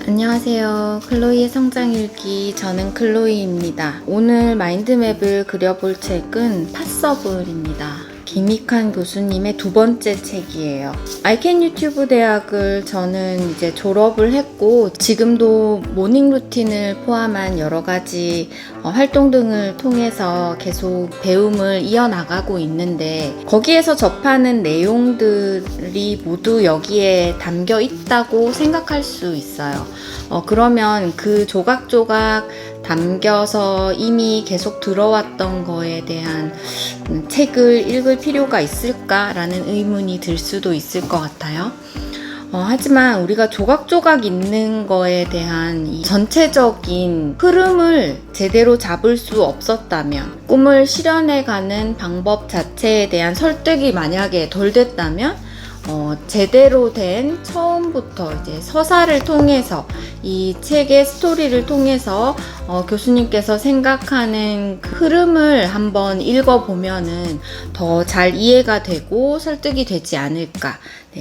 안녕하세요. 클로이의 성장일기, 저는 클로이입니다. 오늘 마인드맵을 그려볼 책은 팟서블입니다. 김익환 교수님의 두 번째 책이에요. 아이캔 유튜브 대학을 저는 이제 졸업을 했고, 지금도 모닝 루틴을 포함한 여러 가지 활동 등을 통해서 계속 배움을 이어나가고 있는데, 거기에서 접하는 내용들이 모두 여기에 담겨 있다고 생각할 수 있어요. 그러면 그 조각조각 담겨서 이미 계속 들어왔던 거에 대한 책을 읽을 필요가 있을까라는 의문이 들 수도 있을 것 같아요. 하지만 우리가 조각조각 있는 거에 대한 이 전체적인 흐름을 제대로 잡을 수 없었다면, 꿈을 실현해가는 방법 자체에 대한 설득이 만약에 덜 됐다면, 제대로 된 처음부터 이제 서사를 통해서 이 책의 스토리를 통해서 교수님께서 생각하는 그 흐름을 한번 읽어보면은 더 잘 이해가 되고 설득이 되지 않을까,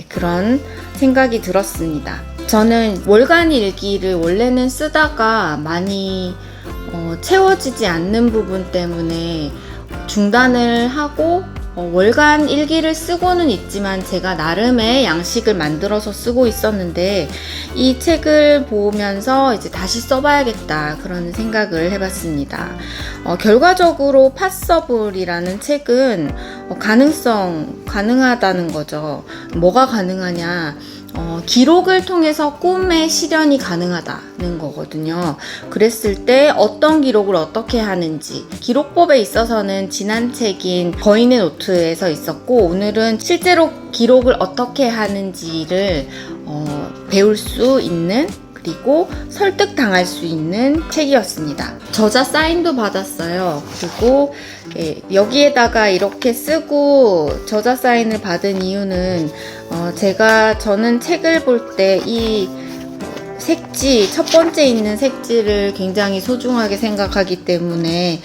그런 생각이 들었습니다. 저는 월간 일기를 원래는 쓰다가 많이 채워지지 않는 부분 때문에 중단을 하고 월간 일기를 쓰고는 있지만 제가 나름의 양식을 만들어서 쓰고 있었는데, 이 책을 보면서 이제 다시 써봐야겠다 그런 생각을 해봤습니다. 결과적으로 팟서블이라는 책은 가능하다는 거죠. 뭐가 가능하냐? 기록을 통해서 꿈의 실현이 가능하다는 거거든요. 그랬을 때 어떤 기록을 어떻게 하는지, 기록법에 있어서는 지난 책인 거인의 노트에서 있었고, 오늘은 실제로 기록을 어떻게 하는지를 배울 수 있는, 그리고 설득당할 수 있는 책이었습니다. 저자 사인도 받았어요. 그리고 여기에다가 이렇게 쓰고 저자 사인을 받은 이유는 저는 책을 볼 때 이 색지, 첫 번째 있는 색지를 굉장히 소중하게 생각하기 때문에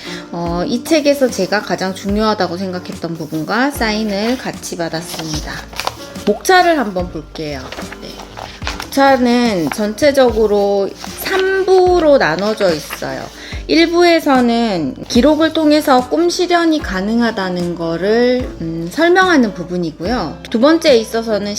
이 책에서 제가 가장 중요하다고 생각했던 부분과 사인을 같이 받았습니다. 목차를 한번 볼게요. 목차는 전체적으로 3부로 나눠져 있어요. 1부에서는 기록을 통해서 꿈 실현이 가능하다는 거를 설명하는 부분이고요. 두 번째에 있어서는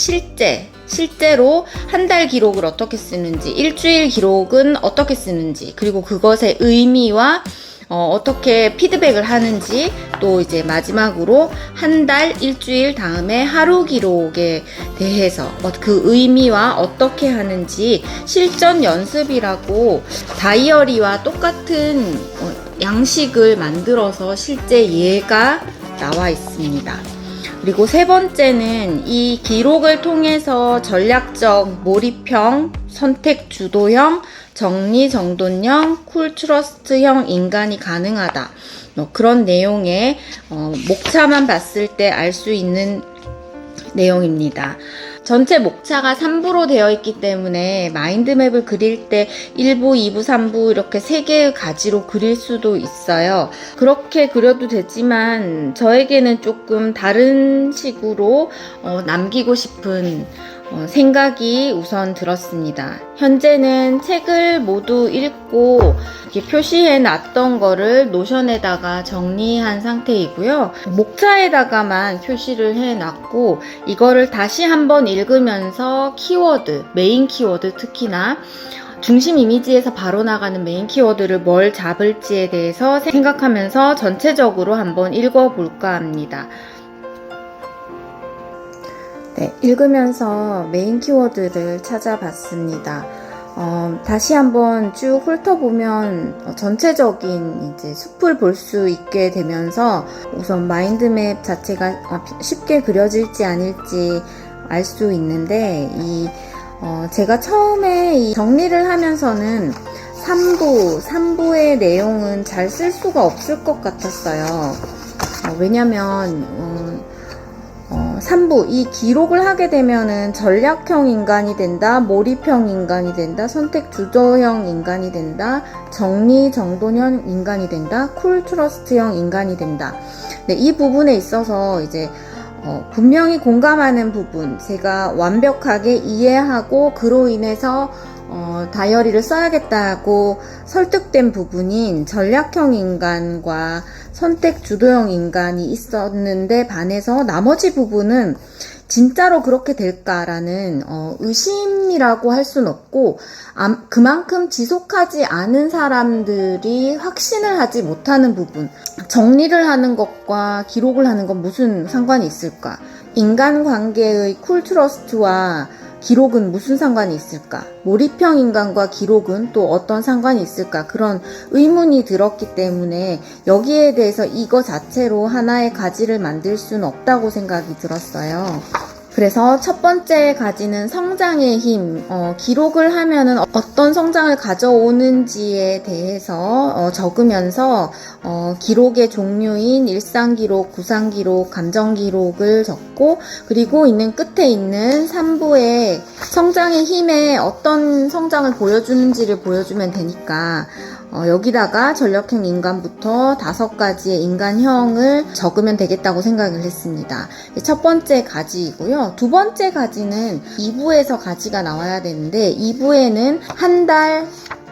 실제로 한 달 기록을 어떻게 쓰는지, 일주일 기록은 어떻게 쓰는지, 그리고 그것의 의미와 어떻게 피드백을 하는지, 또 이제 마지막으로 한 달, 일주일 다음에 하루 기록에 대해서 그 의미와 어떻게 하는지 실전 연습이라고 다이어리와 똑같은 양식을 만들어서 실제 예가 나와 있습니다. 그리고 세 번째는 이 기록을 통해서 전략적 몰입형, 선택 주도형, 정리 정돈형, 쿨 트러스트형 인간이 가능하다. 그런 내용의 목차만 봤을 때 알 수 있는 내용입니다. 전체 목차가 3부로 되어 있기 때문에 마인드맵을 그릴 때 1부, 2부, 3부 이렇게 3개의 가지로 그릴 수도 있어요. 그렇게 그려도 되지만 저에게는 조금 다른 식으로 남기고 싶은 생각이 우선 들었습니다. 현재는 책을 모두 읽고 이렇게 표시해 놨던 거를 노션에다가 정리한 상태이고요. 목차에다가만 표시를 해 놨고, 이거를 다시 한번 읽으면서 키워드, 메인 키워드, 특히나 중심 이미지에서 바로 나가는 메인 키워드를 뭘 잡을지에 대해서 생각하면서 전체적으로 한번 읽어볼까 합니다. 읽으면서 메인 키워드를 찾아봤습니다. 다시 한번 쭉 훑어보면 전체적인 이제 숲을 볼 수 있게 되면서 우선 마인드맵 자체가 쉽게 그려질지 아닐지 알 수 있는데, 제가 처음에 이 정리를 하면서는 3부의 내용은 잘 쓸 수가 없을 것 같았어요. 왜냐면 3부, 이 기록을 하게 되면은 전략형 인간이 된다, 몰입형 인간이 된다, 선택 주도형 인간이 된다, 정리 정돈형 인간이 된다, 쿨 트러스트형 인간이 된다. 이 부분에 있어서 이제 분명히 공감하는 부분, 제가 완벽하게 이해하고 그로 인해서 다이어리를 써야겠다고 설득된 부분인 전략형 인간과 선택 주도형 인간이 있었는데 반해서 나머지 부분은 진짜로 그렇게 될까라는 의심이라고 할 순 없고, 그만큼 지속하지 않은 사람들이 확신을 하지 못하는 부분, 정리를 하는 것과 기록을 하는 건 무슨 상관이 있을까? 인간관계의 쿨트러스트와 기록은 무슨 상관이 있을까? 몰입형 인간과 기록은 또 어떤 상관이 있을까? 그런 의문이 들었기 때문에 여기에 대해서 이거 자체로 하나의 가지를 만들 수는 없다고 생각이 들었어요. 그래서 첫 번째 가지는 성장의 힘, 기록을 하면은 어떤 성장을 가져오는지에 대해서 적으면서 기록의 종류인 일상기록, 구상기록, 감정기록을 적고, 그리고 있는 끝에 있는 3부에 성장의 힘에 어떤 성장을 보여주는지를 보여주면 되니까 여기다가 전력형 인간부터 5가지의 인간형을 적으면 되겠다고 생각을 했습니다. 첫 번째 가지이고요. 두 번째 가지는 2부에서 가지가 나와야 되는데, 2부에는 한 달,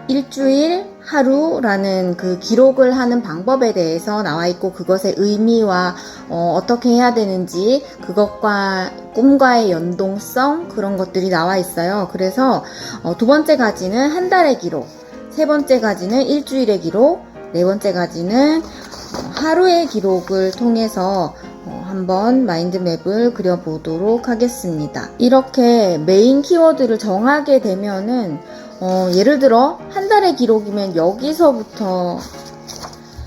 일주일, 하루라는 그 기록을 하는 방법에 대해서 나와 있고, 그것의 의미와 어떻게 해야 되는지, 그것과 꿈과의 연동성, 그런 것들이 나와 있어요. 그래서 두 번째 가지는 한 달의 기록, 세 번째 가지는 일주일의 기록, 네 번째 가지는 하루의 기록을 통해서 한번 마인드맵을 그려보도록 하겠습니다. 이렇게 메인 키워드를 정하게 되면은 예를 들어 한 달의 기록이면 여기서부터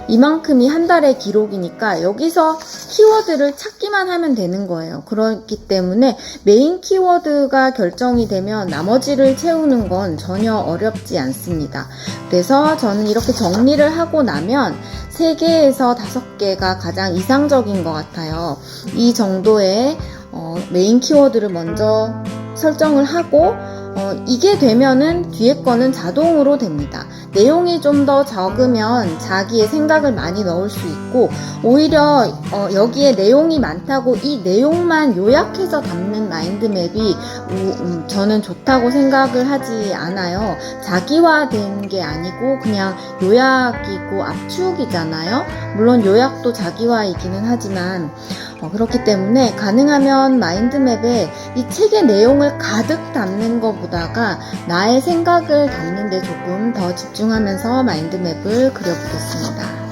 이만큼이 한 달의 기록이니까 여기서 키워드를 찾기만 하면 되는 거예요. 그렇기 때문에 메인 키워드가 결정이 되면 나머지를 채우는 건 전혀 어렵지 않습니다. 그래서 저는 이렇게 정리를 하고 나면 3개에서 5개가 가장 이상적인 것 같아요. 이 정도의 메인 키워드를 먼저 설정을 하고 이게 되면은 뒤에 거는 자동으로 됩니다. 내용이 좀 더 적으면 자기의 생각을 많이 넣을 수 있고, 오히려 여기에 내용이 많다고 이 내용만 요약해서 담는 마인드맵이 저는 좋다고 생각을 하지 않아요. 자기화된 게 아니고 그냥 요약이고 압축이잖아요. 물론 요약도 자기화이기는 하지만 그렇기 때문에 가능하면 마인드맵에 이 책의 내용을 가득 담는 것보다가 나의 생각을 담는 데 조금 더 집중하면서 마인드맵을 그려보겠습니다.